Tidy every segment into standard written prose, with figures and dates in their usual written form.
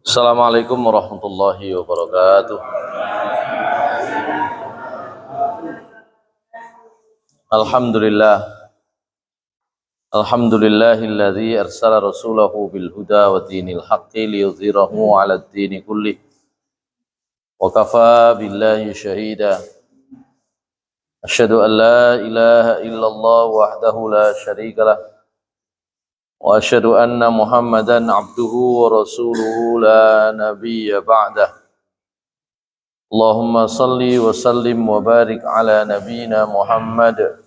Assalamualaikum warahmatullahi wabarakatuh. Alhamdulillah. Alhamdulillahilladzi arsala rasulahu bil huda wa dinil haqqi liyudhhirahu 'alad dini kullih. Wa kafa billahi shahida. Asyhadu an la ilaha illallah wahdahu la syarika lah. Wa asyhadu anna Muhammadan 'abduhu wa rasuluhu la nabiyya ba'dah. Allahumma salli wa sallim wa barik ala nabiyyina Muhammad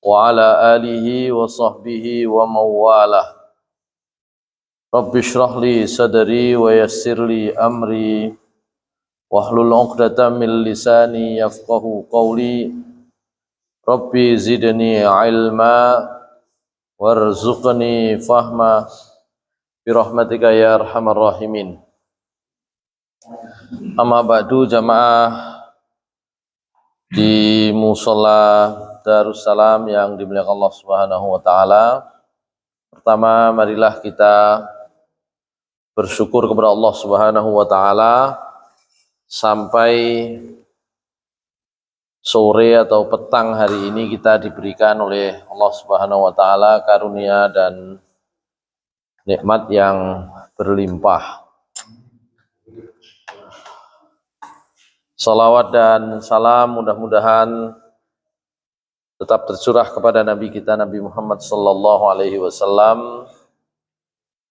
wa ala alihi wa sahbihi wa mawalah. Rabbi shrah li sadri wa yassir li amri wahlul 'uqdatam min lisani yafqahu qawli. Rabbi zidni ilma warzuqni fahma bi rahmatika ya arhamar rahimin. Amma ba'du, jamaah di Mushola Darussalam yang dimuliakan Allah Subhanahu wa taala. Pertama, marilah kita bersyukur kepada Allah Subhanahu wa taala sampai sore atau petang hari ini kita diberikan oleh Allah Subhanahu wa taala karunia dan nikmat yang berlimpah. Salawat dan salam mudah-mudahan tetap tercurah kepada Nabi kita Nabi Muhammad sallallahu alaihi wasallam,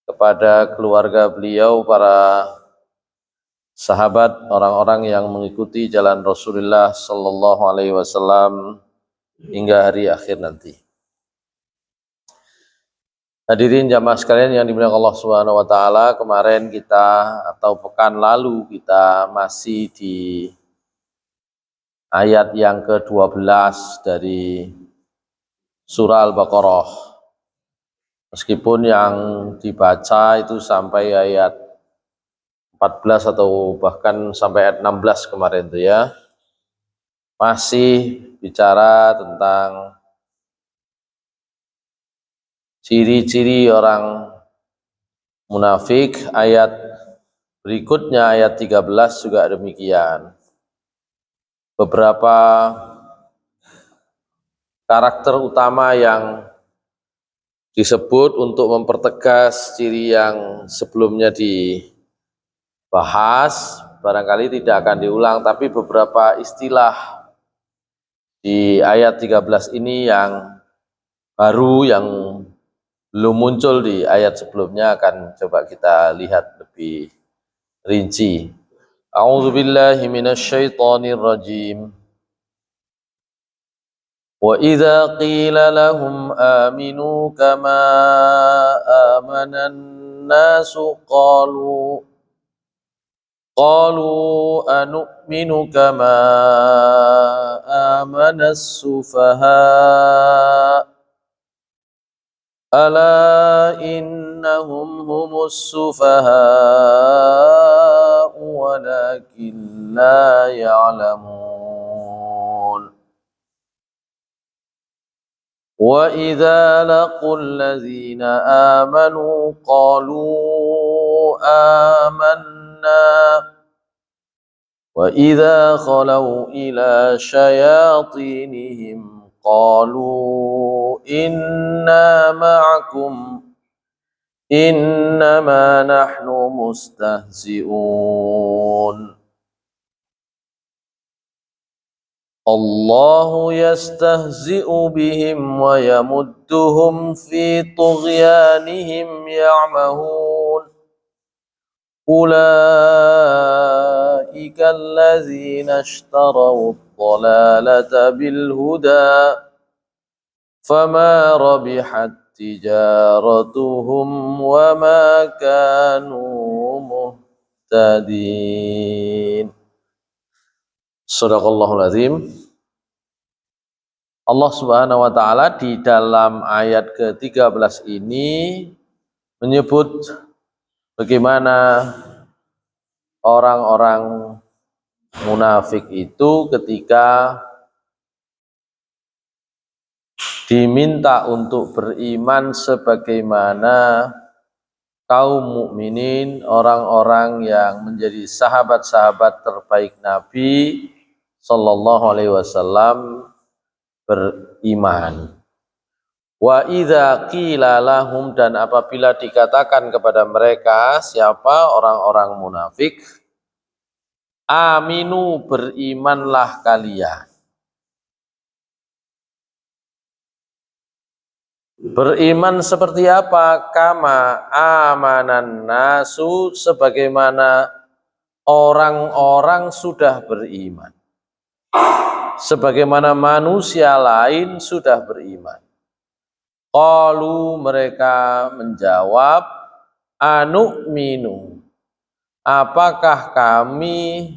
kepada keluarga beliau, para sahabat, orang-orang yang mengikuti jalan Rasulullah sallallahu alaihi wasallam hingga hari akhir nanti. Hadirin jamaah sekalian yang dimuliakan Allah Subhanahu wa taala, kemarin kita atau pekan lalu kita masih di ayat yang ke-12 dari surah Al-Baqarah. Meskipun yang dibaca itu sampai ayat 14 atau bahkan sampai ayat 16 kemarin itu ya, masih bicara tentang ciri-ciri orang munafik. Ayat berikutnya, ayat 13 juga demikian. Beberapa karakter utama yang disebut untuk mempertegas ciri yang sebelumnya dibahas, barangkali tidak akan diulang, tapi beberapa istilah di ayat 13 ini yang baru, yang belum muncul di ayat sebelumnya, akan coba kita lihat lebih rinci. A'udzu billahi minasyaitonir rajim. Wa idza qila lahum aminu kama amanan nasu qalu anu'minu kama amanas sufaha ala innahum humus sufaha walakin la ya'lamun. Wa idza laqul ladzina amanu qalu amanna wa idza khalau ila syayatinihim qalu inna ma'akum innama nahnu mustahzi'un. Allahu yastahzi'u bihim wa yamudduhum fi tughyanihim ya'mahun. Ulaika allazina ishtaraw ad-dalalata bil huda fama rabihat tijaratuhum wa ma kanu muhtadin. Shadaqallahul azim. Allah Subhanahu wa taala di dalam ayat ke-13 ini menyebut bagaimana orang-orang munafik itu ketika diminta untuk beriman sebagaimana kaum mukminin, orang-orang yang menjadi sahabat-sahabat terbaik Nabi sallallahu alaihi wasallam beriman. Wa idza qila lahum, dan apabila dikatakan kepada mereka, siapa orang-orang munafik, aminu, berimanlah kalian. Beriman seperti apa? Kama amanan nasu, sebagaimana orang-orang sudah beriman, sebagaimana manusia lain sudah beriman. Qalu, mereka menjawab, anu'minu, apakah kami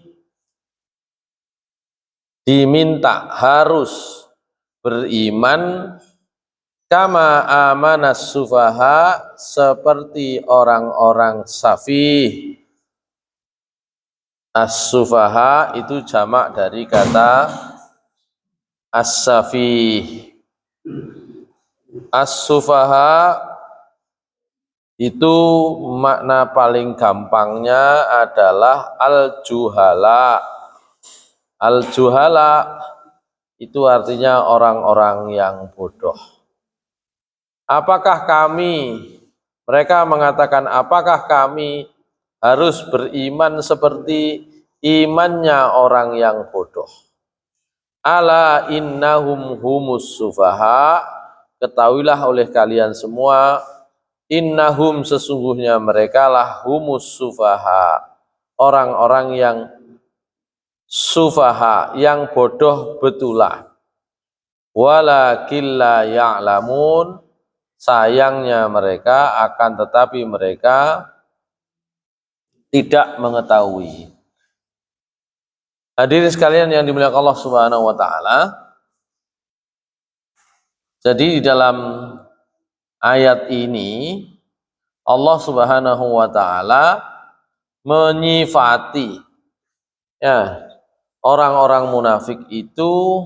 diminta harus beriman kama amanas sufaha, seperti orang-orang safih. As-sufaha itu jamak dari kata as-safih. As-sufaha itu makna paling gampangnya adalah al-juhala. Al-juhala itu artinya orang-orang yang bodoh. Apakah kami, mereka mengatakan, apakah kami harus beriman seperti imannya orang yang bodoh? Ala innahum humus sufaha, ketahuilah oleh kalian semua, innahum, sesungguhnya mereka lah humus sufaha, orang-orang yang sufaha, yang bodoh betulan. Walakin la ya'lamun, sayangnya mereka, akan tetapi mereka tidak mengetahui. Hadirin sekalian yang dimuliakan Allah Subhanahu wa taala. Jadi di dalam ayat ini Allah Subhanahu wa taala menyifati ya orang-orang munafik itu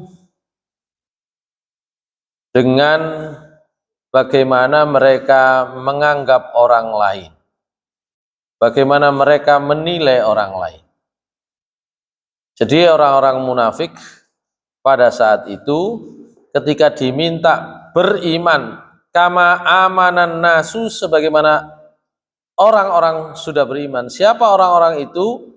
dengan bagaimana mereka menganggap orang lain, bagaimana mereka menilai orang lain. Jadi orang-orang munafik pada saat itu ketika diminta beriman kama amanan nasu, sebagaimana orang-orang sudah beriman. Siapa orang-orang itu?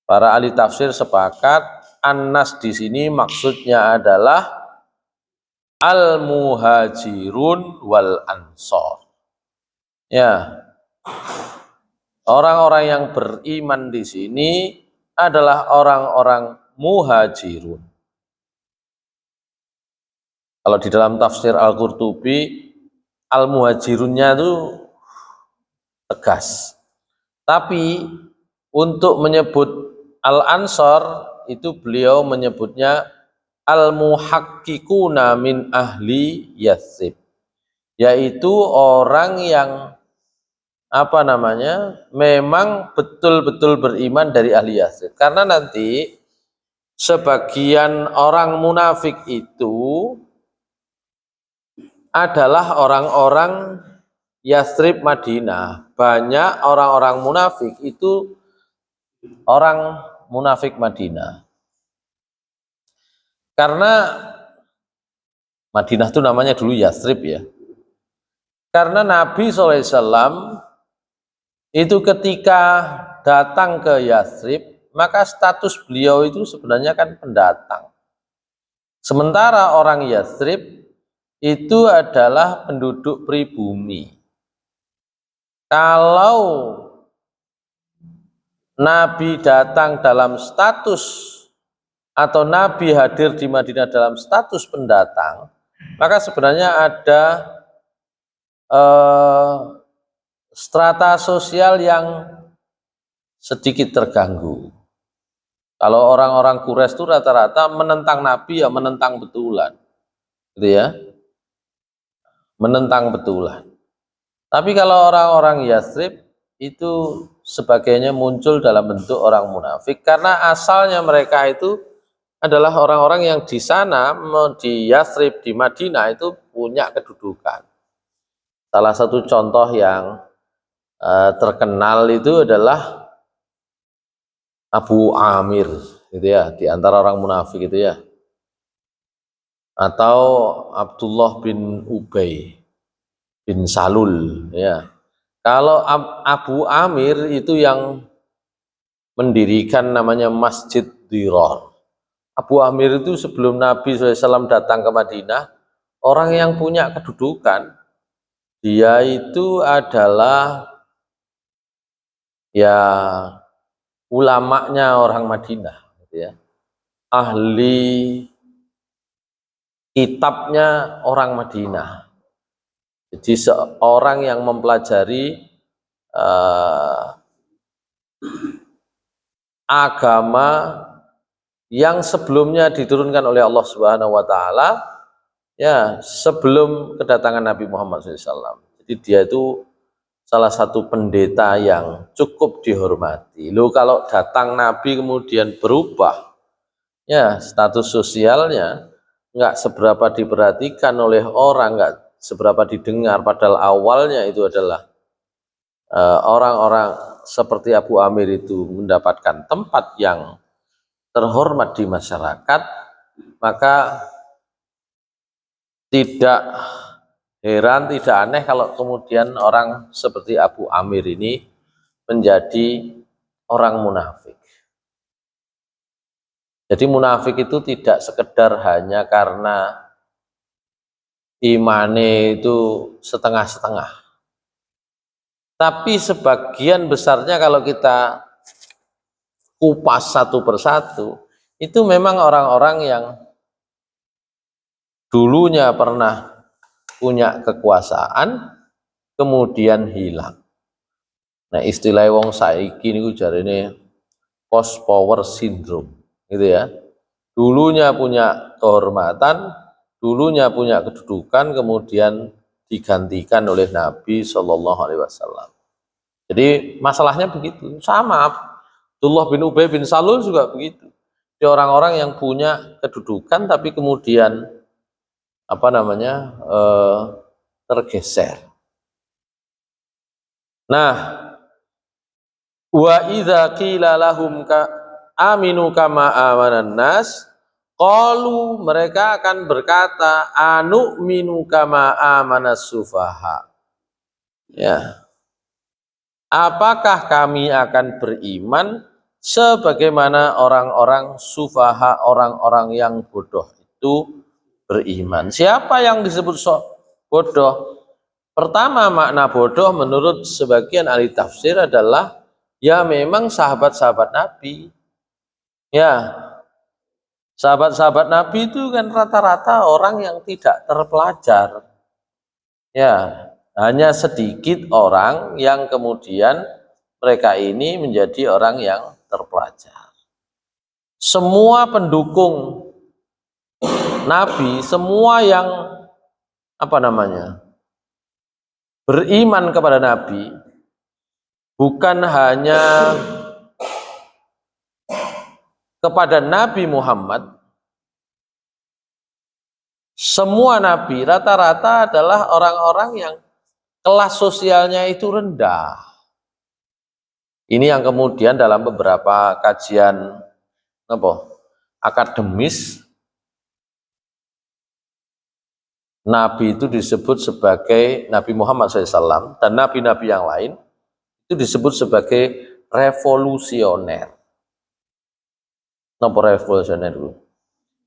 Para ahli tafsir sepakat an-nas di sini maksudnya adalah al-muhajirun wal ansor. Ya. Orang-orang yang beriman di sini adalah orang-orang muhajirun. Kalau di dalam tafsir Al-Qurtubi, al-muhajirunnya itu tegas. Tapi untuk menyebut al-ansor itu beliau menyebutnya al-muhakkikuna min ahli Yathrib, yaitu orang yang memang betul-betul beriman dari ahli Yathrib. Karena nanti sebagian orang munafik itu adalah orang-orang Yathrib Madinah. Banyak orang-orang munafik itu orang munafik Madinah. Karena Madinah itu namanya dulu Yathrib ya. Karena Nabi SAW itu ketika datang ke Yathrib, maka status beliau itu sebenarnya kan pendatang. Sementara orang Yathrib itu adalah penduduk pribumi. Kalau Nabi datang dalam status, atau Nabi hadir di Madinah dalam status pendatang, maka sebenarnya ada strata sosial yang sedikit terganggu. Kalau orang-orang Quraisy itu rata-rata menentang Nabi ya menentang betulan, gitu ya, menentang betulan. Tapi kalau orang-orang Yathrib itu sebagainya muncul dalam bentuk orang munafik, karena asalnya mereka itu adalah orang-orang yang di sana, di Yathrib, di Madinah itu punya kedudukan. Salah satu contoh yang terkenal itu adalah Abu Amir, gitu ya, di antara orang munafik itu ya, atau Abdullah bin Ubay bin Salul, ya. Kalau Abu Amir itu yang mendirikan namanya Masjid Dirar. Abu Amir itu sebelum Nabi SAW datang ke Madinah, orang yang punya kedudukan, dia itu adalah ya ulamanya orang Madinah, gitu ya. Ahli kitabnya orang Madinah. Jadi seorang yang mempelajari agama yang sebelumnya diturunkan oleh Allah Subhanahu wa taala, ya, sebelum kedatangan Nabi Muhammad SAW. Jadi dia itu salah satu pendeta yang cukup dihormati. Loh, kalau datang Nabi kemudian berubah, ya, status sosialnya nggak seberapa diperhatikan oleh orang, nggak seberapa didengar, padahal awalnya itu adalah orang-orang seperti Abu Amir itu mendapatkan tempat yang terhormat di masyarakat, maka tidak heran, tidak aneh kalau kemudian orang seperti Abu Amir ini menjadi orang munafik. Jadi munafik itu tidak sekedar hanya karena imane itu setengah-setengah, tapi sebagian besarnya kalau kita kupas satu persatu, itu memang orang-orang yang dulunya pernah punya kekuasaan, kemudian hilang. Nah, istilah wong saiki niku jarene post power syndrome, gitu ya. Dulunya punya kehormatan, dulunya punya kedudukan, kemudian digantikan oleh Nabi Shallallahu Alaihi Wasallam. Jadi masalahnya begitu, sama. Abdullah bin Ubay bin Salul juga begitu. Dia orang-orang yang punya kedudukan, tapi kemudian tergeser. Nah, wa idza qila lahum aminu kama amanan nas, qalu, mereka akan berkata, anu'minu kama amanas sufaha. Ya. Apakah kami akan beriman sebagaimana orang-orang sufaha, orang-orang yang bodoh itu beriman? Siapa yang disebut bodoh? Pertama, makna bodoh menurut sebagian ahli tafsir adalah ya memang sahabat-sahabat Nabi. Ya, sahabat-sahabat Nabi itu kan rata-rata orang yang tidak terpelajar. Ya, hanya sedikit orang yang kemudian mereka ini menjadi orang yang terpelajar. Semua pendukung Nabi, semua yang beriman kepada Nabi, bukan hanya kepada Nabi Muhammad, semua Nabi rata-rata adalah orang-orang yang kelas sosialnya itu rendah. Ini yang kemudian dalam beberapa kajian akademis, Nabi itu disebut sebagai Nabi Muhammad SAW dan Nabi-Nabi yang lain itu disebut sebagai revolusioner. Apa revolusioner itu?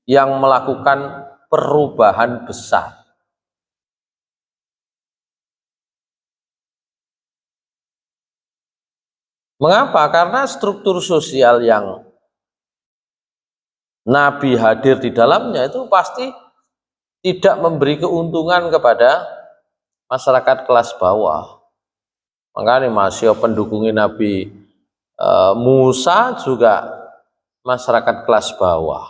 Yang melakukan perubahan besar. Mengapa? Karena struktur sosial yang Nabi hadir di dalamnya itu pasti tidak memberi keuntungan kepada masyarakat kelas bawah. Makanya masih pendukungnya Nabi Musa juga masyarakat kelas bawah.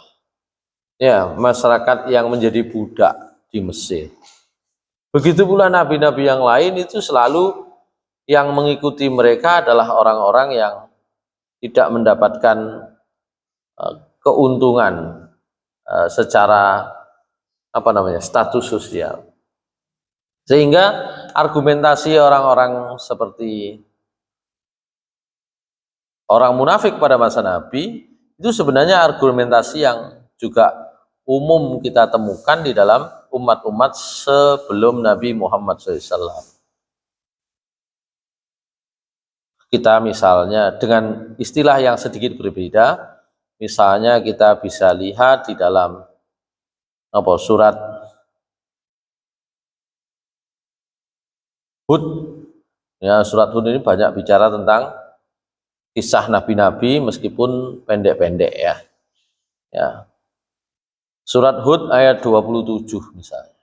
Ya, masyarakat yang menjadi budak di Mesir. Begitu pula nabi-nabi yang lain itu selalu yang mengikuti mereka adalah orang-orang yang tidak mendapatkan keuntungan secara status sosial. Sehingga argumentasi orang-orang seperti orang munafik pada masa Nabi itu sebenarnya argumentasi yang juga umum kita temukan di dalam umat-umat sebelum Nabi Muhammad SAW. Kita misalnya dengan istilah yang sedikit berbeda, misalnya kita bisa lihat di dalam surat Hud. Ya, surat Hud ini banyak bicara tentang kisah nabi-nabi meskipun pendek-pendek ya. Ya. Surat Hud ayat 27 misalnya.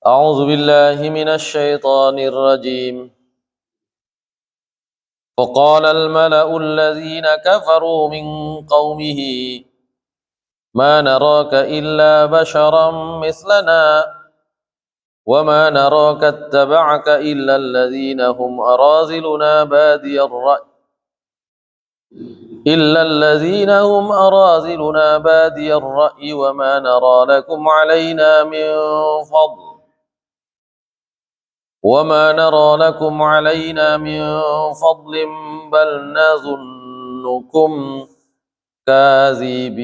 A'udzu billahi minasy syaithanir rajim. وقال الملأ الذين كفروا من قومه ما نراك إلا بشرا مثلنا وما نراك اتبعك إلا الذين هم أراذلنا بادي الرأي وما نرى لكم علينا من فضل بل نظنكم كاذبين.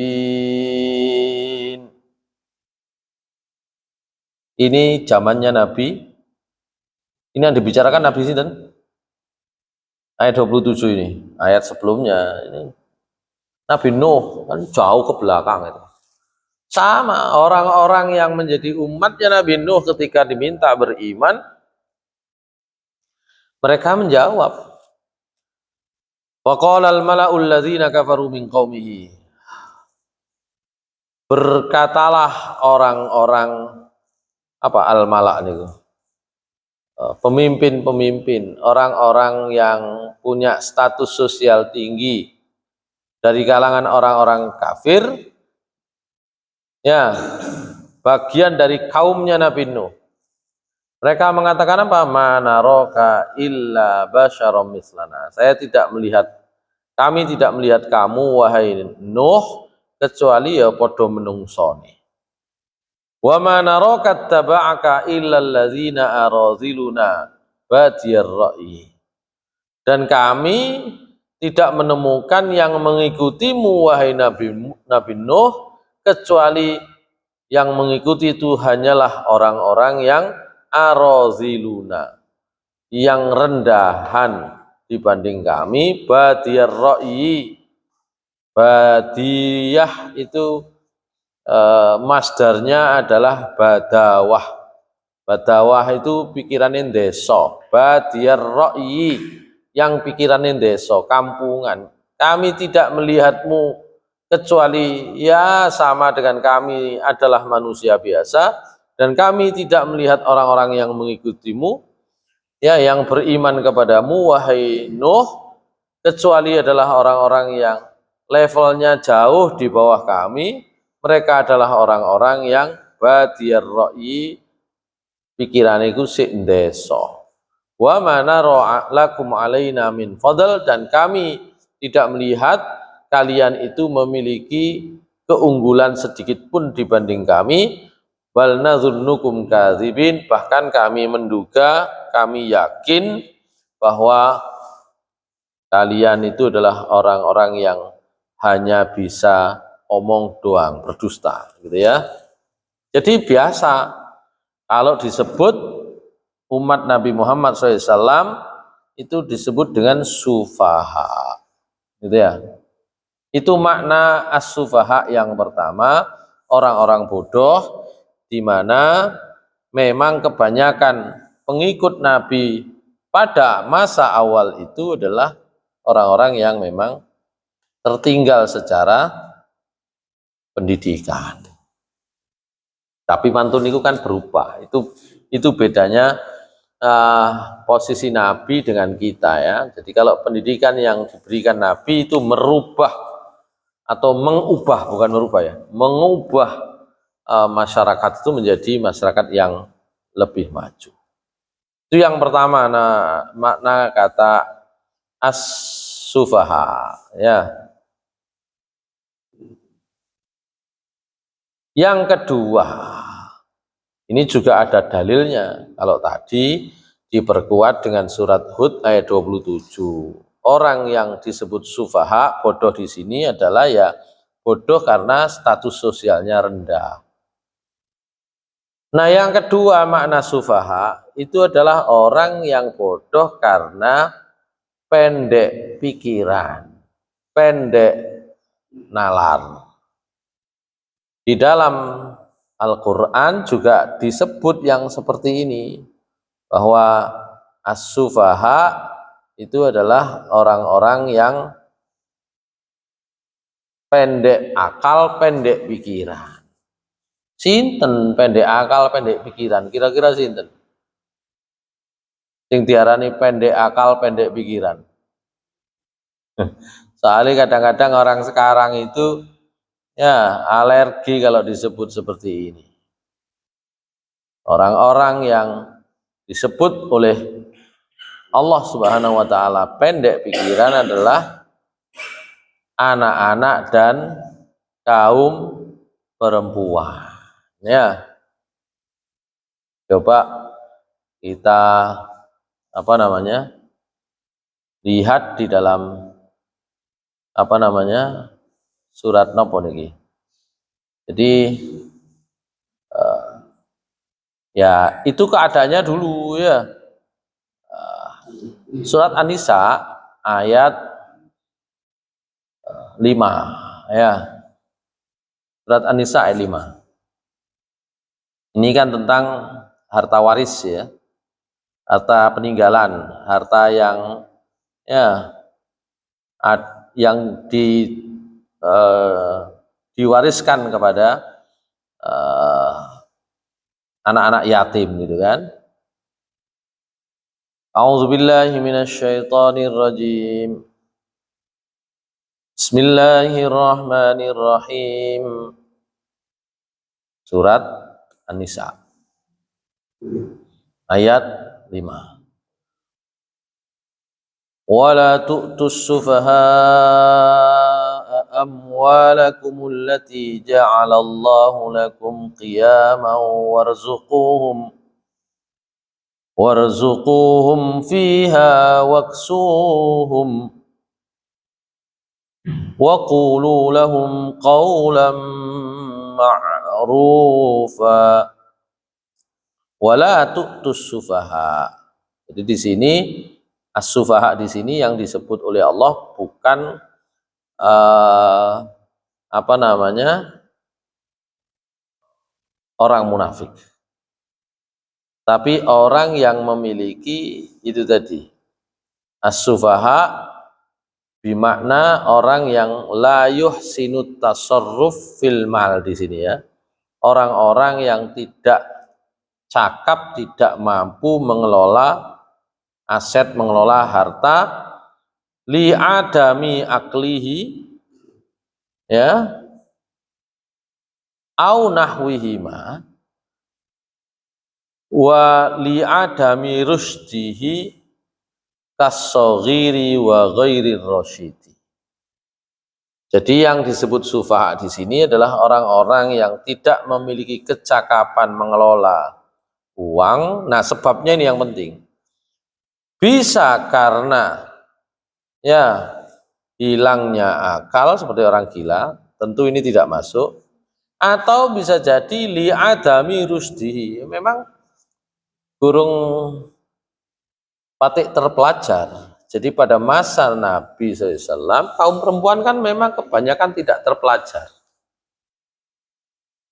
Ini zamannya Nabi. Ini yang dibicarakan Nabi sinten? Ayat 27 ini. Ayat sebelumnya ini Nabi Nuh, kan jauh ke belakang itu. Sama orang-orang yang menjadi umatnya Nabi Nuh ketika diminta beriman, mereka menjawab, wa qala al-mala'ul ladzina kafaru min qaumihi. Berkatalah orang-orang al-mala' niku. Pemimpin-pemimpin, orang-orang yang punya status sosial tinggi dari kalangan orang-orang kafir, ya, bagian dari kaumnya Nabi Nuh. Mereka mengatakan apa? Manaraka illa basyaram mislana. Kami tidak melihat kamu wahai Nuh kecuali ya padha menungsoni. Wa ma naraka taba'aka illa alladzina araziluna badiyar ra'yi. Dan kami tidak menemukan yang mengikutimu wahai Nabi Nuh kecuali yang mengikuti itu hanyalah orang-orang yang araziluna, yang rendahan dibanding kami. Badiyar ra'yi, badiyah itu masdarnya adalah badawah. Badawah itu pikirannya desa. Badiyar ra'yi, yang pikirannya desa, kampungan. Kami tidak melihatmu kecuali ya sama dengan kami adalah manusia biasa, dan kami tidak melihat orang-orang yang mengikutimu, ya, yang beriman kepadamu wahai Nuh, kecuali adalah orang-orang yang levelnya jauh di bawah kami. Mereka adalah orang-orang yang badiyar ra'yi, pikiran itu sik ndeso. Wa mana lakum alaina min fadl, dan kami tidak melihat kalian itu memiliki keunggulan sedikit pun dibanding kami. Bal nazunnukum kadzibin, bahkan kami menduga, kami yakin bahwa kalian itu adalah orang-orang yang hanya bisa omong doang, berdusta, gitu ya. Jadi biasa kalau disebut umat Nabi Muhammad SAW itu disebut dengan sufaha, gitu ya. Itu makna as-sufaha yang pertama, orang-orang bodoh, di mana memang kebanyakan pengikut Nabi pada masa awal itu adalah orang-orang yang memang tertinggal secara pendidikan. Tapi pantun itu kan berubah. Itu bedanya posisi Nabi dengan kita ya. Jadi kalau pendidikan yang diberikan Nabi itu merubah atau mengubah, bukan merubah ya, mengubah masyarakat itu menjadi masyarakat yang lebih maju. Itu yang pertama, makna kata as-sufaha ya. Yang kedua, ini juga ada dalilnya. Kalau tadi diperkuat dengan surat Hud ayat 27. Orang yang disebut sufaha, bodoh di sini adalah ya bodoh karena status sosialnya rendah. Nah, yang kedua makna sufaha itu adalah orang yang bodoh karena pendek pikiran, pendek nalar. Di dalam Al-Quran juga disebut yang seperti ini, bahwa as-sufaha itu adalah orang-orang yang pendek akal, pendek pikiran. Sinten pendek akal, pendek pikiran? Kira-kira sinten? Sing diarani pendek akal, pendek pikiran. Soalnya kadang-kadang orang sekarang itu ya alergi kalau disebut seperti ini. Orang-orang yang disebut oleh Allah Subhanahu wa taala pendek pikiran adalah anak-anak dan kaum perempuan. Ya. Coba kita lihat di dalam surat nopo niki. Jadi ya itu keadaannya dulu ya. Surat An-Nisa ayat 5 ya. Surat An-Nisa ayat 5. Ini kan tentang harta waris ya. Harta peninggalan, harta yang ya yang diwariskan kepada anak-anak yatim gitu kan. A'udzubillahi minasyaitonirrajim. Bismillahirrahmanirrahim. Surat An-Nisa ayat 5. Wala tu'tus sufaha'a amwalakum allati ja'alallahu lakum qiyaman warzuquhum fiha waksuhum wa qulu lahum qawlan ma'rufa wala tu'tus sufaha. Jadi di sini as-sufaha di sini yang disebut oleh Allah bukan orang munafik, tapi orang yang memiliki itu tadi as-sufaha bimakna orang yang la yuhsinut tasarruf fil mal di sini ya. Orang-orang yang tidak cakap, tidak mampu mengelola aset, mengelola harta li adami aklihi ya au nahwihima wa li adami rusdihi kas-saghiri wa ghairir rasyidi. Jadi yang disebut sufaha di sini adalah orang-orang yang tidak memiliki kecakapan mengelola uang. Nah, sebabnya ini yang penting. Bisa karena ya hilangnya akal seperti orang gila, tentu ini tidak masuk. Atau bisa jadi li adami rusdihi, memang burung patik terpelajar. Jadi pada masa Nabi SAW, kaum perempuan kan memang kebanyakan tidak terpelajar.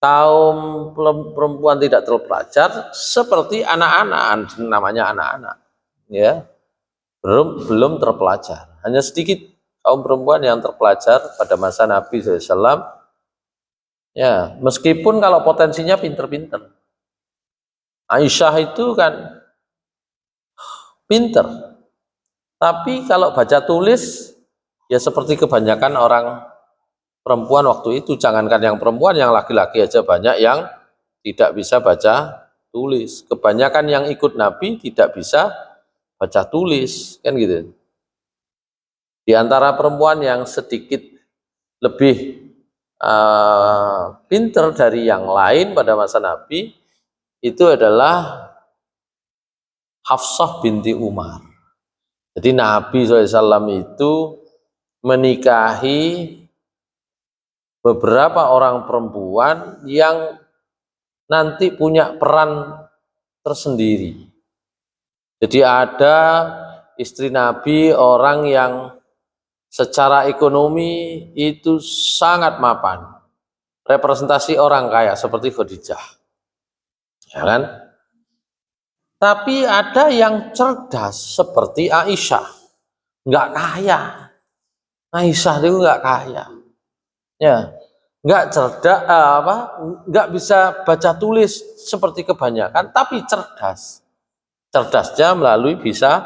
Kaum perempuan tidak terpelajar seperti anak-anak, namanya anak-anak, ya belum terpelajar. Hanya sedikit kaum perempuan yang terpelajar pada masa Nabi SAW. Ya, meskipun kalau potensinya pinter-pinter. Aisyah itu kan pinter, tapi kalau baca tulis ya seperti kebanyakan orang perempuan waktu itu. Jangankan yang perempuan, yang laki-laki aja banyak yang tidak bisa baca tulis. Kebanyakan yang ikut Nabi tidak bisa baca tulis, kan gitu. Di antara perempuan yang sedikit lebih pinter dari yang lain pada masa Nabi itu adalah Hafsah binti Umar. Jadi Nabi SAW itu menikahi beberapa orang perempuan yang nanti punya peran tersendiri. Jadi ada istri Nabi orang yang secara ekonomi itu sangat mapan, representasi orang kaya seperti Khadijah, ya kan? Tapi ada yang cerdas seperti Aisyah, nggak kaya. Aisyah itu nggak kaya, ya, nggak cerdas, nggak bisa baca tulis seperti kebanyakan, tapi cerdas. Cerdasnya melalui bisa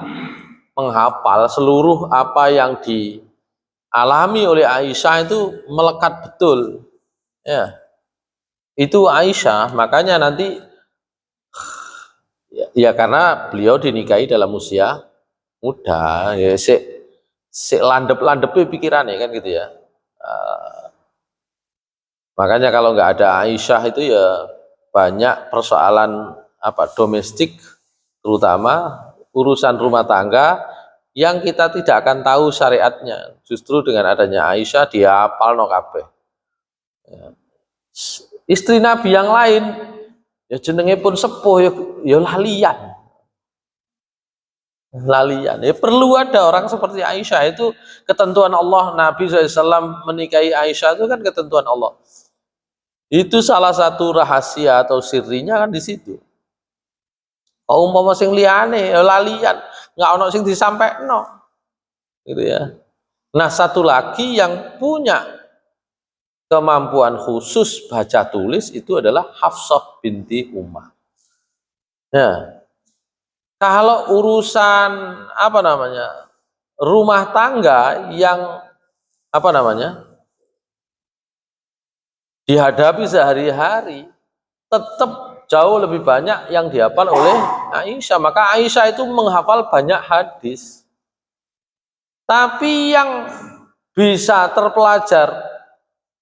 menghafal seluruh apa yang dialami oleh Aisyah itu melekat betul, ya. Itu Aisyah, makanya nanti ya karena beliau dinikahi dalam usia muda, ya si landep-landep pikirannya kan gitu ya. Makanya kalau nggak ada Aisyah itu ya banyak persoalan domestik, terutama urusan rumah tangga yang kita tidak akan tahu syariatnya. Justru dengan adanya Aisyah dia hafal no kabeh. Istri Nabi yang lain ya jenenge pun sepuh ya lalian. Ya perlu ada orang seperti Aisyah, itu ketentuan Allah. Nabi SAW menikahi Aisyah itu kan ketentuan Allah. Itu salah satu rahasia atau sirinya kan di situ. Kalau umpama sing liyane ya lalian, nggak ono sing disampaikno. Gitu ya. Nah, satu lagi yang punya kemampuan khusus baca tulis itu adalah Hafsah binti Umar. Ya. Kalau urusan rumah tangga yang dihadapi sehari-hari, tetap jauh lebih banyak yang dihafal oleh Aisyah. Maka Aisyah itu menghafal banyak hadis. Tapi yang bisa terpelajar,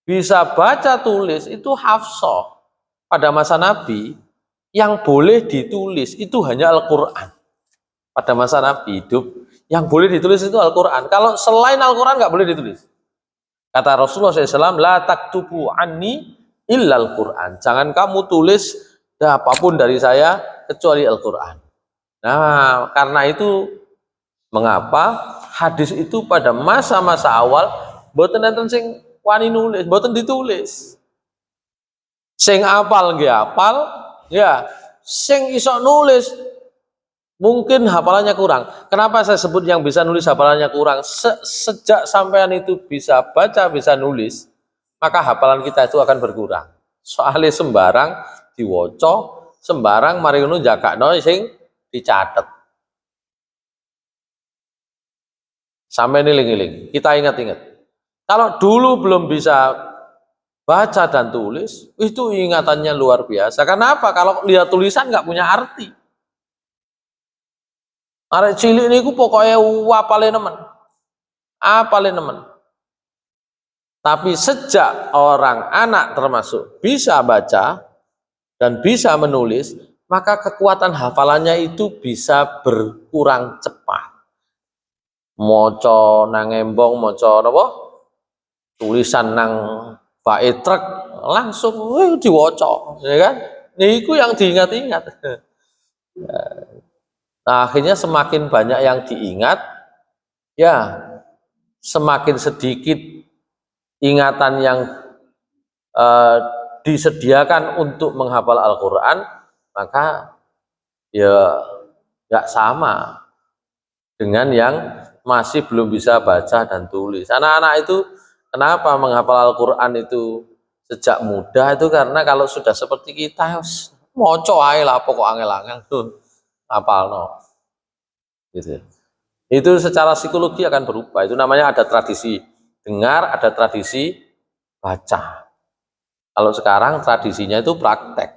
bisa baca tulis itu Hafsah. Pada masa Nabi yang boleh ditulis itu hanya Al-Quran. Pada masa Nabi hidup yang boleh ditulis itu Al-Quran. Kalau selain Al-Quran nggak boleh ditulis. Kata Rasulullah SAW, la taktubu anni illa Al-Quran. Jangan kamu tulis apapun dari saya kecuali Al-Quran. Nah, karena itu mengapa hadis itu pada masa-masa awal mboten enten sing wani nulis, mboten ditulis. Sing apal nggih apal, ya. Sing iso nulis mungkin hafalannya kurang. Kenapa saya sebut yang bisa nulis hafalannya kurang? Sejak sampean itu bisa baca, bisa nulis, maka hafalan kita itu akan berkurang. Soalnya sembarang diwoco, sembarang mari ngono jakakno sing dicatet. Sampai niling-niling, kita ingat-ingat. Kalau dulu belum bisa baca dan tulis, itu ingatannya luar biasa. Kenapa? Kalau lihat tulisan nggak punya arti. Arek cilik niku pokoknya apale nemen. Tapi sejak orang anak termasuk bisa baca dan bisa menulis, maka kekuatan hafalannya itu bisa berkurang cepat. Moco nang embong, moco napa? Tulisan nang bae truk langsung diwoco, ya kan? Niku yang diingat-ingat. Nah, akhirnya semakin banyak yang diingat, ya semakin sedikit ingatan yang disediakan untuk menghafal Al-Quran, maka ya nggak sama dengan yang masih belum bisa baca dan tulis. Anak-anak itu kenapa menghafal Al-Quran itu sejak muda itu karena kalau sudah seperti kita moco ae lah pokok angel-angel tuh hafal no. Gitu. Itu secara psikologi akan berubah. Itu namanya ada tradisi dengar, ada tradisi baca. Kalau sekarang tradisinya itu praktek,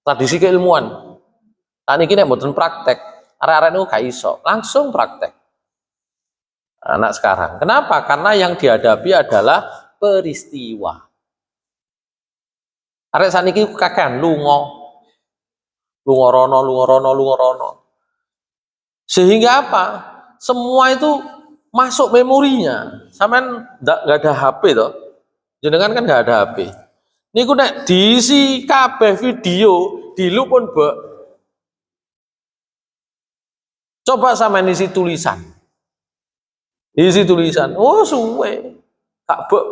tradisi keilmuan. Nah ini nek mboten praktek, arek-arek niku gak iso, langsung praktek. Anak sekarang. Kenapa? Karena yang dihadapi adalah peristiwa. Arek saniki kakean lunga rono. Sehingga apa? Semua itu masuk memorinya. Sampean nggak ada HP toh. Jenengan kan nggak ada HP. Niku nek diisi kabeh video, dilu pun coba sama isi tulisan. Diisi tulisan. Oh, suwe. Gak bek.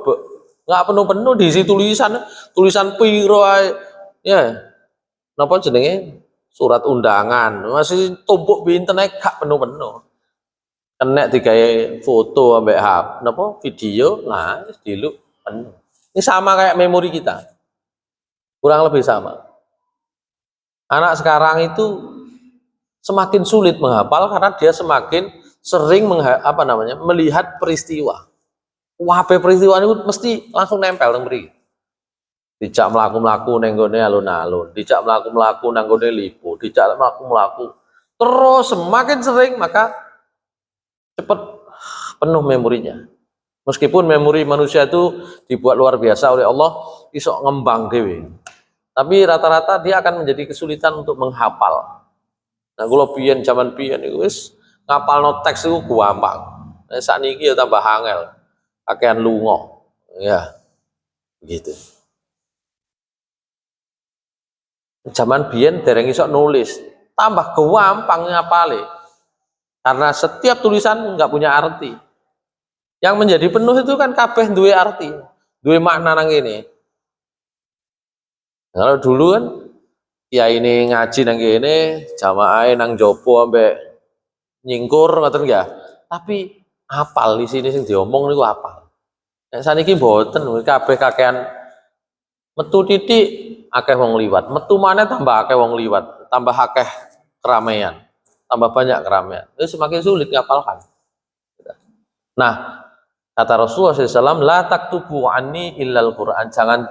Nggak penuh-penuh diisi tulisan piro ae. Ya. Napa jenenge? Surat undangan. Masih tumpuk pinten ae gak penuh-penuh. Kenek digawe foto ambek napa video, nah dilu penuh. Ini sama kayak memori kita. Kurang lebih sama. Anak sekarang itu semakin sulit menghafal karena dia semakin sering melihat peristiwa. Wah, peristiwa itu mesti langsung nempel nang mriki. Dijak mlaku-mlaku nang gone alun-alun, dijak mlaku-mlaku nang gone lipo, dijak mlaku-mlaku. Terus semakin sering maka cepat penuh memorinya. Meskipun memori manusia itu dibuat luar biasa oleh Allah, iso ngembang dewe. Tapi rata-rata dia akan menjadi kesulitan untuk menghafal. Nah, kalau zaman pian itu wis ngapalno teks itu gampang. Nah, sakniki ya tambah angel. Kakean lunga. Ya, begitu. Zaman biyen dereng iso nulis, tambah gampang ngapale. Karena setiap tulisan nggak punya arti. Yang menjadi penuh itu kan kabeh duwe arti, duwe makna nang ini. Kalau dulu kan ya ini ngaji nang kene, jamaah nang jopo ambek nyingkur ngoten ya. Tapi apal di sini sing diomong niku apal. Nek saniki mboten kabeh kakean metu titik akeh wong liwat, metu maneh tambah akeh wong liwat, tambah akeh keramaian, tambah banyak keramaian. Itu semakin sulit ngapalkan. Nah, kata Rasulullah SAW, la taktubu anni illal Quran. Jangan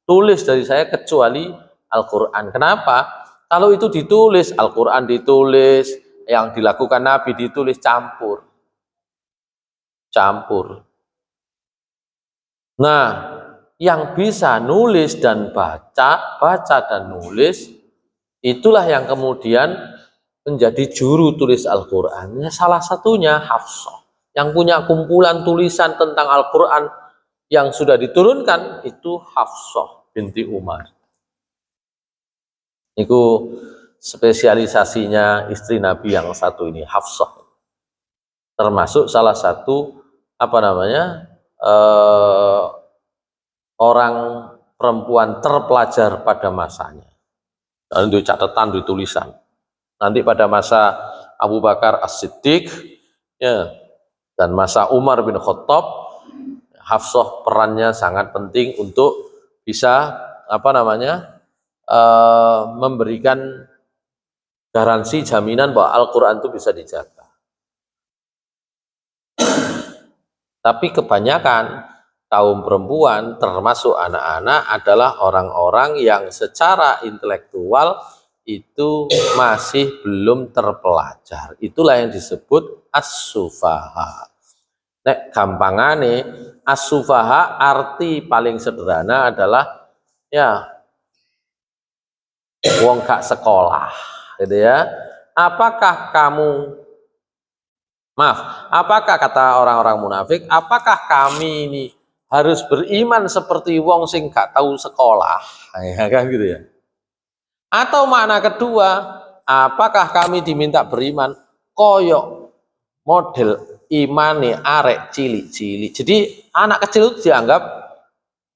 tulis dari saya kecuali Al-Quran. Kenapa? Kalau itu ditulis, Al-Quran ditulis, yang dilakukan Nabi ditulis, campur. Nah, yang bisa nulis dan baca dan nulis, itulah yang kemudian menjadi juru tulis Al-Quran. Salah satunya Hafsah. Yang punya kumpulan tulisan tentang Al-Quran yang sudah diturunkan itu Hafsah binti Umar. Itu spesialisasinya istri Nabi yang satu ini, Hafsah. Termasuk salah satu orang perempuan terpelajar pada masanya. Dan itu catatan, itu tulisan. Nanti pada masa Abu Bakar As-Siddiq, ya, dan masa Umar bin Khattab, Hafsah perannya sangat penting untuk bisa memberikan garansi jaminan bahwa Al-Quran itu bisa dijaga. Tapi kebanyakan kaum perempuan termasuk anak-anak adalah orang-orang yang secara intelektual itu masih belum terpelajar. Itulah yang disebut as-sufaha. Nek gampangane as-sufaha arti paling sederhana adalah ya wong gak sekolah, gitu ya. Apakah kata orang-orang munafik, apakah kami ini harus beriman seperti wong sing gak tahu sekolah, ya kan gitu ya. Atau makna kedua, apakah kami diminta beriman koyok model imane arek cilik-cilik. Jadi anak kecil itu dianggap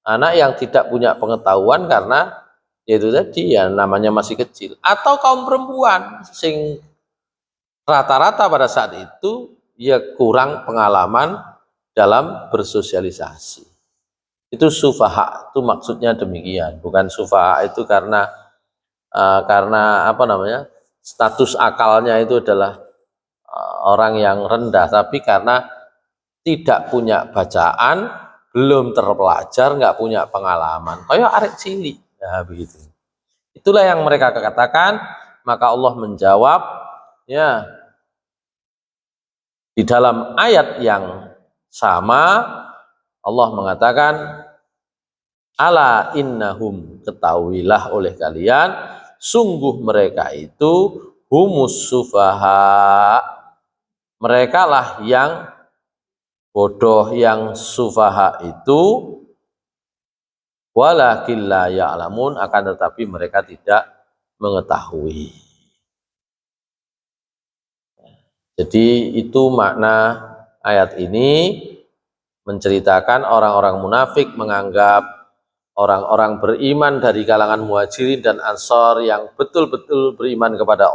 anak yang tidak punya pengetahuan karena yaitu tadi ya namanya masih kecil. Atau kaum perempuan sing rata-rata pada saat itu ya kurang pengalaman dalam bersosialisasi. Itu sufaha, itu maksudnya demikian. Bukan sufaha itu karena status akalnya itu adalah orang yang rendah, tapi karena tidak punya bacaan, belum terpelajar, nggak punya pengalaman. Kayak arek cilik, ya begitu. Itulah yang mereka katakan. Maka Allah menjawab, ya di dalam ayat yang sama Allah mengatakan, Ala innahum, ketahuilah oleh kalian, sungguh mereka itu humus sufaha, mereka lah yang bodoh, yang sufaha itu, walakin la ya'lamun, akan tetapi mereka tidak mengetahui. Jadi itu makna ayat ini, menceritakan orang-orang munafik menganggap orang-orang beriman dari kalangan muhajirin dan ansor yang betul-betul beriman kepada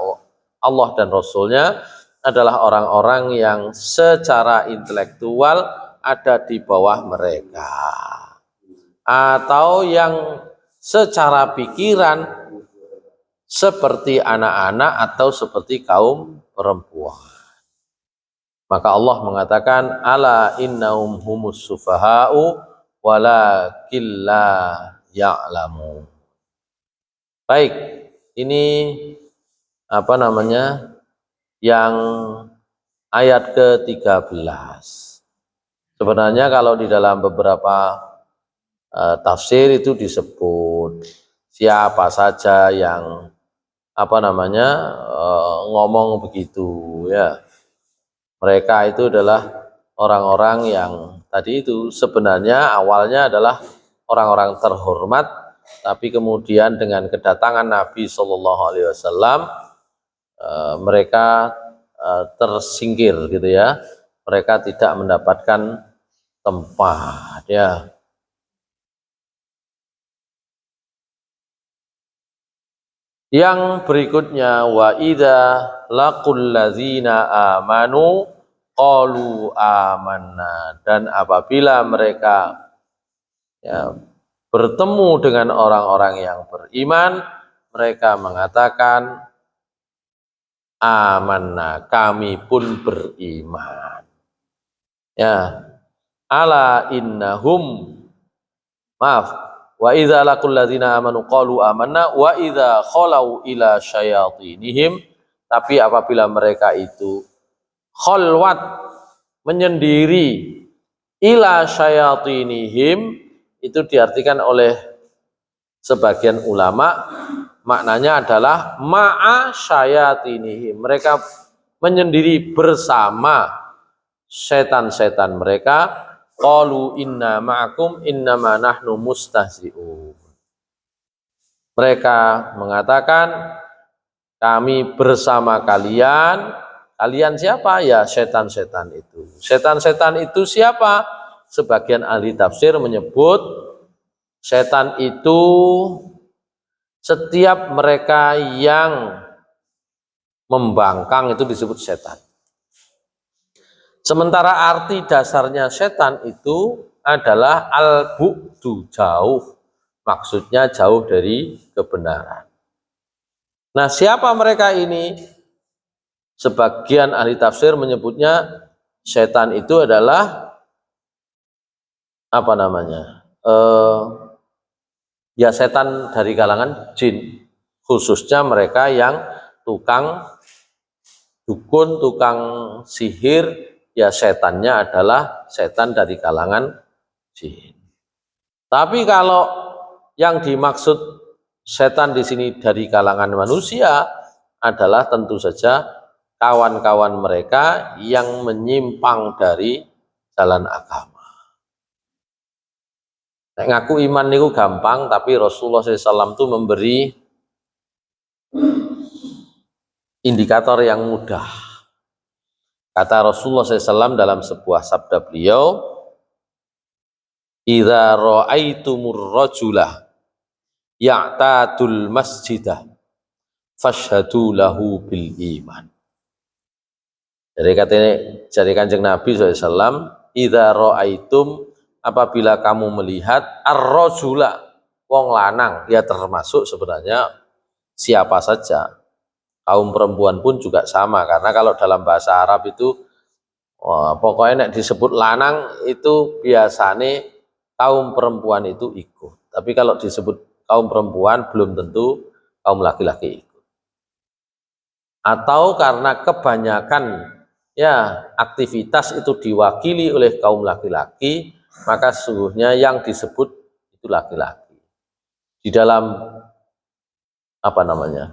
Allah dan Rasulnya adalah orang-orang yang secara intelektual ada di bawah mereka, atau yang secara pikiran seperti anak-anak atau seperti kaum perempuan. Maka Allah mengatakan, ala innahum humus sufaha'u walakin la ya'lamu. Baik, ini yang ayat ke-13. Sebenarnya kalau di dalam beberapa tafsir itu disebut siapa saja yang ngomong begitu, ya. Mereka itu adalah orang-orang yang tadi itu sebenarnya awalnya adalah orang-orang terhormat, tapi kemudian dengan kedatangan Nabi Shallallahu Alaihi Wasallam mereka tersingkir, gitu ya. Mereka tidak mendapatkan tempat, ya. Yang berikutnya, wa idza laqul ladzina amanu qalu amanna, dan apabila mereka bertemu dengan orang-orang yang beriman, mereka mengatakan amanna, kami pun beriman. Ya, ala innahum, wa idza laqul ladzina amanu qalu amanna wa idza khalau ila syayatinihim, tapi apabila mereka itu khalwat, menyendiri, ila syayatinihim, itu diartikan oleh sebagian ulama maknanya adalah ma'a syayatinihim, mereka menyendiri bersama setan-setan mereka. Qalu inna ma'akum innama nahnu mustahzi'un. Mereka mengatakan kami bersama kalian. Kalian siapa? Ya setan-setan itu. Setan-setan itu siapa? Sebagian ahli tafsir menyebut setan itu setiap mereka yang membangkang itu disebut setan. Sementara arti dasarnya setan itu adalah al-bu'du, jauh, maksudnya jauh dari kebenaran. Nah, siapa mereka ini? Sebagian ahli tafsir menyebutnya setan itu adalah ya setan dari kalangan jin, khususnya mereka yang tukang dukun, tukang sihir. Ya setannya adalah setan dari kalangan jin. Tapi kalau yang dimaksud setan di sini dari kalangan manusia adalah tentu saja kawan-kawan mereka yang menyimpang dari jalan agama. Ngaku iman niku gampang, tapi Rasulullah SAW itu memberi indikator yang mudah. Kata Rasulullah SAW dalam sebuah sabda beliau, idza ra'aitumur rajula ya'tadul masjidah fashhadu lahu bil iman. Dari Kanjeng Nabi SAW, idza ra'aitum, apabila kamu melihat ar-rajula, wong lanang, ya termasuk sebenarnya siapa saja. Kaum perempuan pun juga sama, karena kalau dalam bahasa Arab itu pokoknya nek disebut lanang itu biasanya kaum perempuan itu ikut. Tapi kalau disebut kaum perempuan belum tentu kaum laki-laki ikut. Atau karena kebanyakan ya aktivitas itu diwakili oleh kaum laki-laki, maka sesungguhnya yang disebut itu laki-laki. Di dalam apa namanya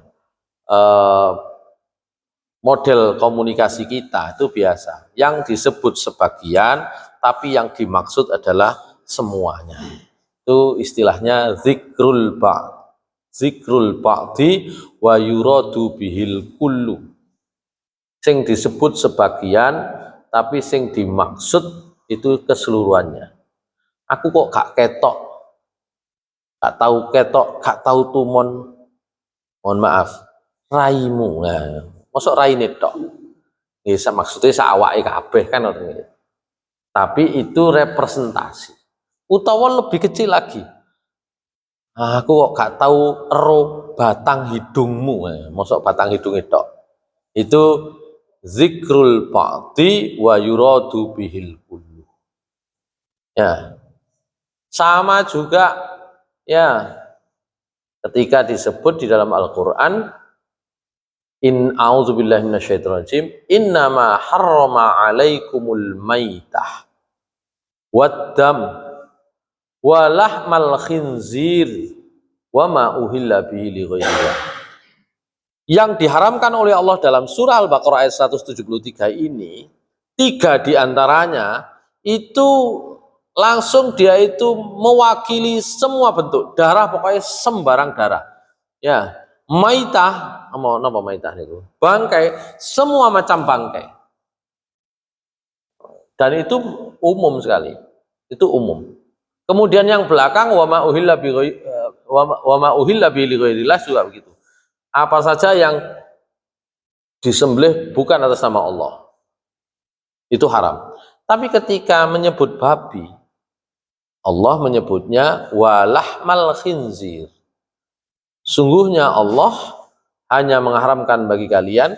model komunikasi kita itu biasa, yang disebut sebagian tapi yang dimaksud adalah semuanya. Itu istilahnya zikrul ba'di wa yuradu bihil kullu. Sing disebut sebagian tapi sing dimaksud itu keseluruhannya. Aku kok gak ketok, gak tahu tumon, mohon maaf, raimu. Nah, mosok raine tok. Nggih, maksudnya sawake kabeh kan ngoten iki. Tapi itu representasi. Utawa lebih kecil lagi. Aku kok gak tahu ero batang hidungmu. Nah, mosok batang hidung tok. Itu zikrul ba'di wa yuradu bihil kullu. Ya. Sama juga ya ketika disebut di dalam Al-Qur'an in a'udzubillahi minasyaitonirrajim innama harrama 'alaikumul maitah waddam wa lahmal khinzir wa ma uhilla bihi li ghairillah. Yang diharamkan oleh Allah dalam surah Al-Baqarah ayat 173 ini, 3 diantaranya itu langsung dia itu mewakili semua bentuk darah, pokoknya sembarang darah. Ya, maitah, mau napa maitah niku? Bangkai, semua macam bangkai. Dan itu umum sekali. Itu umum. Kemudian yang belakang wa ma uhilla bi ghairillah juga begitu. Apa saja yang disembelih bukan atas nama Allah, itu haram. Tapi ketika menyebut babi, Allah menyebutnya walahmal khinzir. Sungguhnya Allah hanya mengharamkan bagi kalian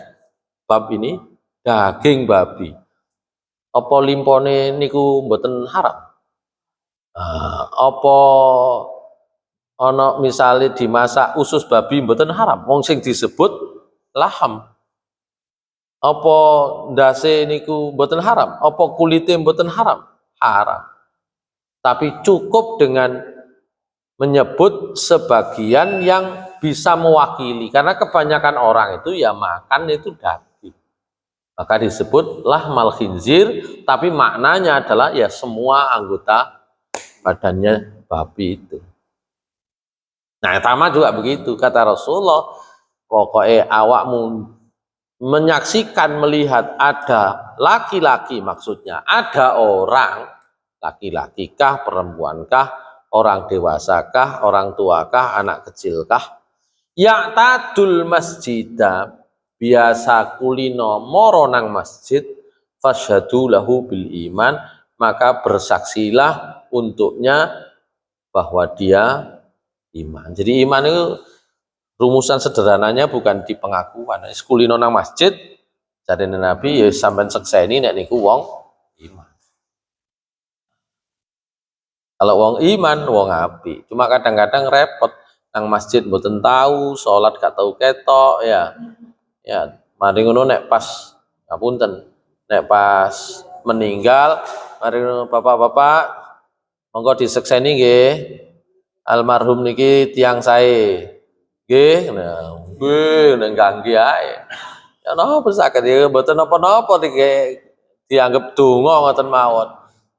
bab ini daging babi. Apa limpone niku mboten haram? Apa ana misale dimasak usus babi mboten haram? Wong sing disebut laham. Apa ndase niku mboten haram? Apa kulite mboten haram? Haram. Tapi cukup dengan menyebut sebagian yang bisa mewakili, karena kebanyakan orang itu ya makan itu daging, maka disebut lahmal khinzir, tapi maknanya adalah ya semua anggota badannya babi itu. Nah, sama juga begitu kata Rasulullah, pokoknya awakmu menyaksikan melihat ada laki-laki, maksudnya ada orang laki-laki kah, perempuan kah, orang dewasa kah, orang tua kah, anak kecil kah, ya'tadul masjidah, biasa kulino moro nang masjid, fasyhadu lahu bil iman, maka bersaksilah untuknya bahwa dia iman. Jadi iman itu rumusan sederhananya bukan di pengakuan. Kulino nang masjid, jadi Nabi ya sampean sekseni nek niku wong iman. Kalau wong iman, wong api. Cuma kadang-kadang repot nang masjid mboten tahu, salat gak tahu ketok ya. Ya, mari ngono nek pas ngapunten, nek pas meninggal, mari ngono bapak-bapak monggo disekseni nggih. Almarhum niki tiang sae. Nggih, nah, nggih nang gangge ae. Ya napa saged ya mboten napa-napa dianggap donga ngoten mawon.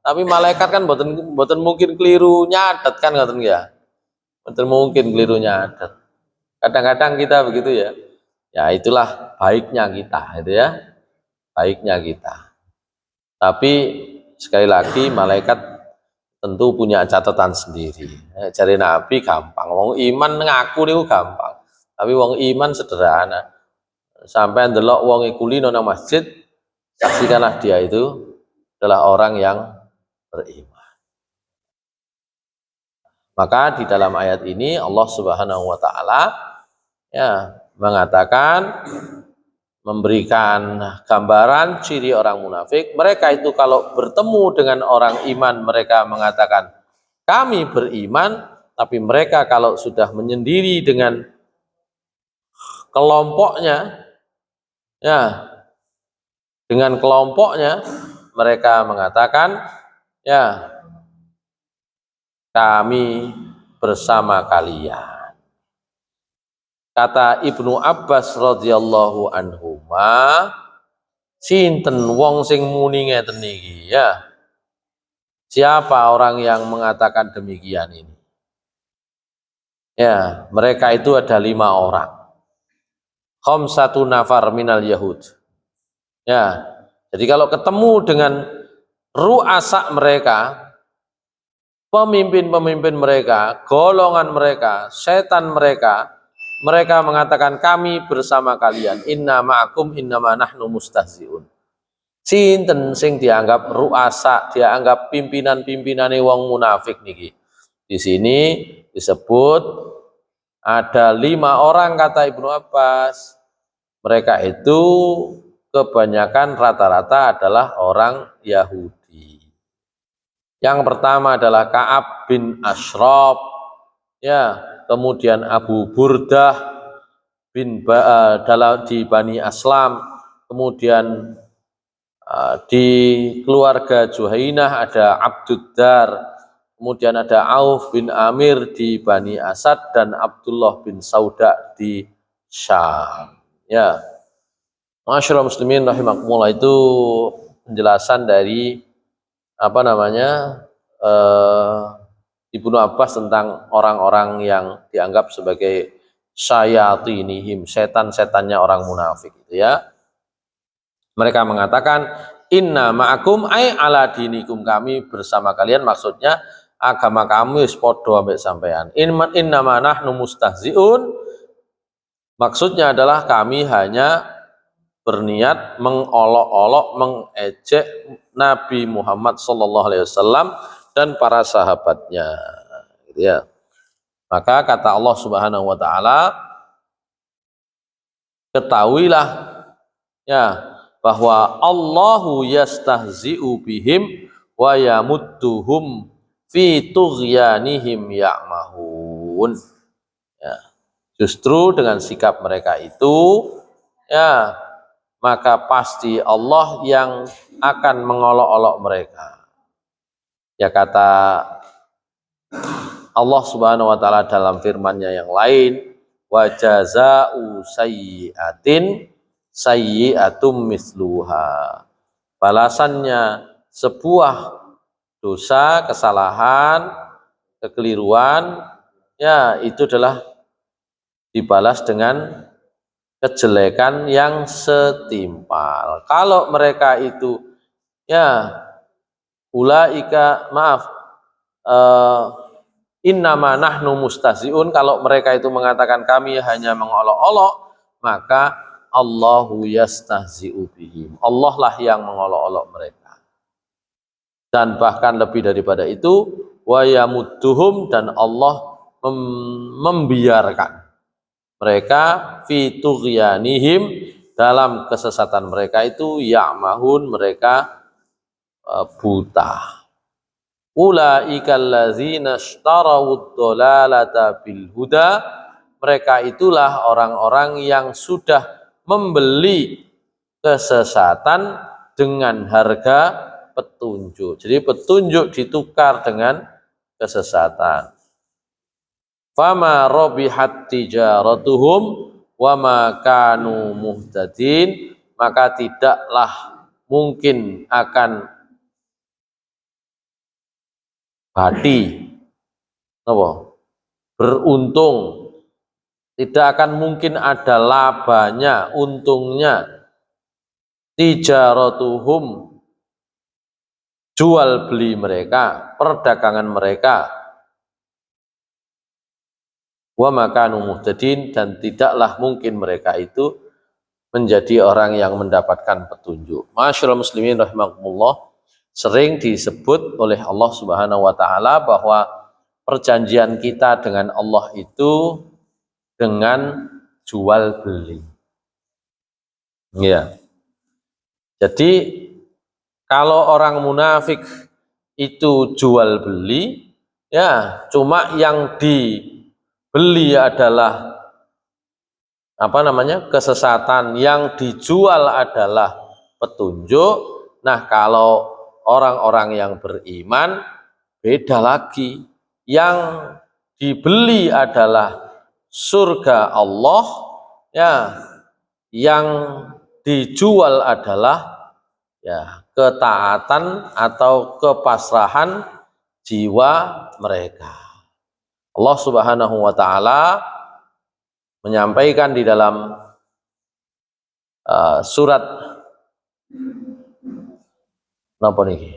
Tapi malaikat kan boten mungkin keliru nyatet kan ngoten ya. Boten mungkin keliru nyatet. Kadang-kadang kita begitu ya. Ya itulah baiknya kita, gitu ya. Baiknya kita. Tapi sekali lagi malaikat tentu punya catatan sendiri. Cari Nabi gampang. Wong iman ngaku niku gampang. Tapi wong iman sederhana. Sampai ndelok wong kulino nang masjid, saksikanlah dia itu adalah orang yang beriman. Maka di dalam ayat ini Allah Subhanahu wa taala ya mengatakan, memberikan gambaran ciri orang munafik. Mereka itu kalau bertemu dengan orang iman mereka mengatakan kami beriman, tapi mereka kalau sudah menyendiri dengan kelompoknya ya dengan kelompoknya mereka mengatakan ya kami bersama kalian. Kata Ibnu Abbas radhiyallahu anhuma, sinten wong sing muni ngeten niki ya? Siapa orang yang mengatakan demikian ini? Ya, mereka itu ada 5 orang. Khamsatu nafar minal Yahud. Ya, jadi kalau ketemu dengan ru'asa mereka, pemimpin-pemimpin mereka, golongan mereka, setan mereka, mereka mengatakan kami bersama kalian. Inna ma'akum innama nahnu mustahzi'un. Sinten sing dianggap ru'asa, dianggap pimpinan-pimpinane wong munafik niki. Di sini disebut ada 5 orang kata Ibnu Abbas. Mereka itu kebanyakan rata-rata adalah orang Yahudi. Yang pertama adalah Ka'ab bin Ashraf, ya, kemudian Abu Burdah di Bani Aslam, kemudian di keluarga Juhainah ada Abduddar, kemudian ada Auf bin Amir di Bani Asad dan Abdullah bin Sauda di Syam. Ya, Masyaallah muslimin rahimakumullah, itu penjelasan dari apa namanya Ibnu Abbas tentang orang-orang yang dianggap sebagai syayatinihim, setan-setannya orang munafik itu ya. Mereka mengatakan inna ma'akum ay ala dinikum, kami bersama kalian, maksudnya agama kami wis padha ambek sampean. Inna ma nahnu mustahziun, maksudnya adalah kami hanya berniat mengolok-olok, mengejek Nabi Muhammad SAW dan para sahabatnya, gitu ya. Maka kata Allah Subhanahu wa taala, ketahuilah ya bahwa Allahu yastahzi'u bihim wa yamudduhum fi tughyanihim ya'mahun. Ya. Justru dengan sikap mereka itu, ya, maka pasti Allah yang akan mengolok-olok mereka. Ya, kata Allah Subhanahu wa taala dalam firman-Nya yang lain, wa jazaa'u sayyi'atin sayyi'atum misluha. Balasannya sebuah dosa, kesalahan, kekeliruan, ya, itu adalah dibalas dengan kejelekan yang setimpal. Kalau mereka itu, ya, ulaika, maaf, innama nahnu mustahzi'un, kalau mereka itu mengatakan kami hanya mengolok-olok, maka Allahu yastahzi'u bihim, Allah lah yang mengolok-olok mereka. Dan bahkan lebih daripada itu, wa yamudduhum, dan Allah membiarkan mereka fi tughyanihim, dalam kesesatan mereka itu, ya'mahun, mereka buta. Ulaikal ladzina ishtarawud dhalalata bil huda, mereka itulah orang-orang yang sudah membeli kesesatan dengan harga petunjuk. Jadi petunjuk ditukar dengan kesesatan. Fama robihat tijaratuhum wama kanu muhtadin, maka tidaklah mungkin akan beruntung, tidak akan mungkin ada labanya, untungnya, tijaratuhum, jual beli mereka, perdagangan mereka, wa makanu muhtadin, dan tidaklah mungkin mereka itu menjadi orang yang mendapatkan petunjuk. Masyaallah muslimin rahimakumullah, sering disebut oleh Allah Subhanahu wa taala bahwa perjanjian kita dengan Allah itu dengan jual beli. Ya. Jadi kalau orang munafik itu jual beli, ya, cuma yang dibeli adalah kesesatan, yang dijual adalah petunjuk. Nah, kalau orang-orang yang beriman beda lagi, yang dibeli adalah surga Allah, ya, yang dijual adalah ya ketaatan atau kepasrahan jiwa mereka. Allah Subhanahu wa taala menyampaikan di dalam surat napa niki?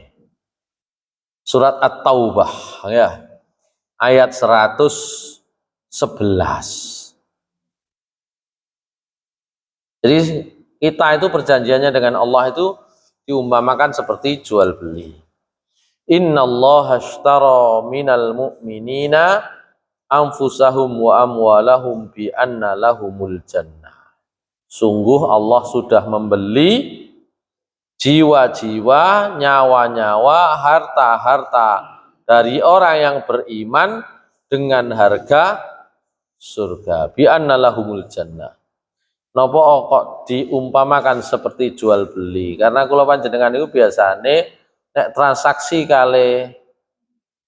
Surat At-Taubah ya, ayat 111. Jadi kita itu perjanjiannya dengan Allah itu diumpamakan seperti jual beli. Innallaha ashtara minal mu'minina anfusahum wa amwalahum bi anna lahumul jannah. Sungguh Allah sudah membeli jiwa-jiwa, nyawa-nyawa, harta-harta dari orang yang beriman dengan harga surga. Bi anna lahumul jannah. Napa kok diumpamakan seperti jual beli? Karena kula panjenengan itu biasane nek transaksi kali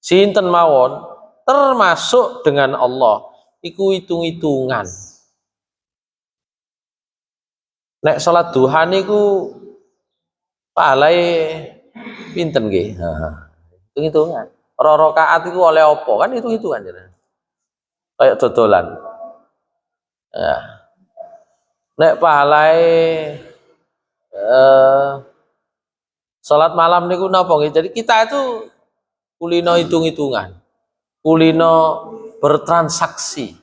sinten mawon termasuk dengan Allah iku hitung-hitungan. Nek salat duha niku pahalai pinten nggih? Hitung-hitungan. Ora rakaat iku oleh apa? Kan hitung-hitungan jenengan. Kayak dodolan. Ya. Nek pahalai salat malam niku napa nggih? Jadi kita itu kulino hitung-hitungan. Kulino bertransaksi.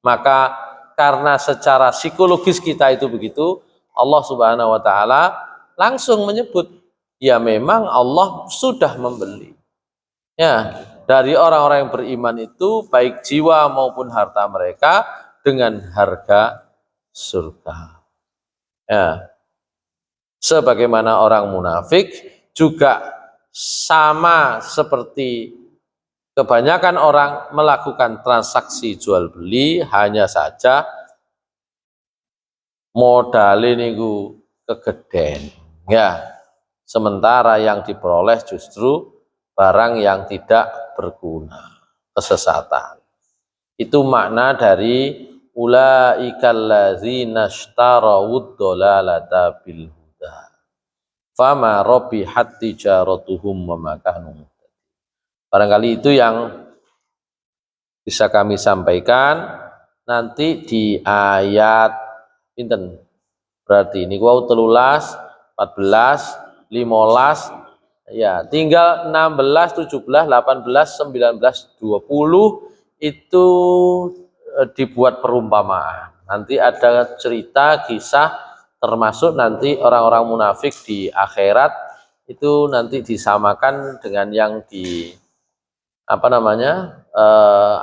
Maka karena secara psikologis kita itu begitu, Allah Subhanahu wa taala langsung menyebut, ya memang Allah sudah membeli. Ya, dari orang-orang yang beriman itu baik jiwa maupun harta mereka dengan harga surga. Ya. Sebagaimana orang munafik juga sama seperti kebanyakan orang melakukan transaksi jual beli, hanya saja modal niku kegeden. Ya. Sementara yang diperoleh justru barang yang tidak berguna, kesesatan. Itu makna dari ulaikal ladzina ishtarawud dhalalata bil huda fama rabihat tijaratuhum wa ma kanu muhtadin. Barangkali itu yang bisa kami sampaikan. Nanti di ayat pinten berarti ini wau 13, 14, 15 ya, tinggal 16, 17, 18, 19, 20 itu dibuat perumpamaan. Nanti ada cerita, kisah, termasuk nanti orang-orang munafik di akhirat itu nanti disamakan dengan yang di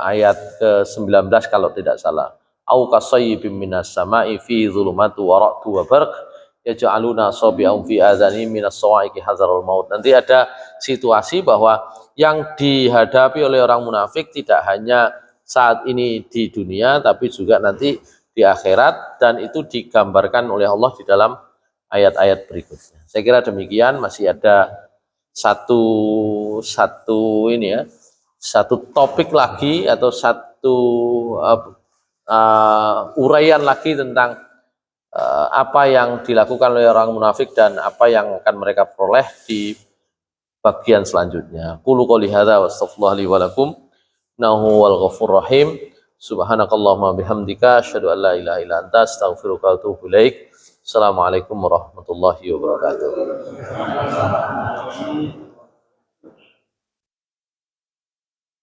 ayat ke-19 kalau tidak salah. Au kasayyibim minas sama'i fi dzulumati wa ra'du wa barq yaj'aluna asabi'ahum fi adhanihim minas sawa'iqi hadzarul maut. Nanti ada situasi bahwa yang dihadapi oleh orang munafik tidak hanya saat ini di dunia tapi juga nanti di akhirat, dan itu digambarkan oleh Allah di dalam ayat-ayat berikutnya. Saya kira demikian. Masih ada satu ini ya, satu topik lagi atau satu uraian lagi tentang apa yang dilakukan oleh orang munafik dan apa yang akan mereka peroleh di bagian selanjutnya. Qulu qouli hadza wa astaghfirullaha li wa lakum innahu wal ghafurur rahim. Subhanakallahumma bihamdika asyhadu an la ilaha illa anta astaghfiruka wa atubu ilaik. Assalamualaikum warahmatullahi wabarakatuh.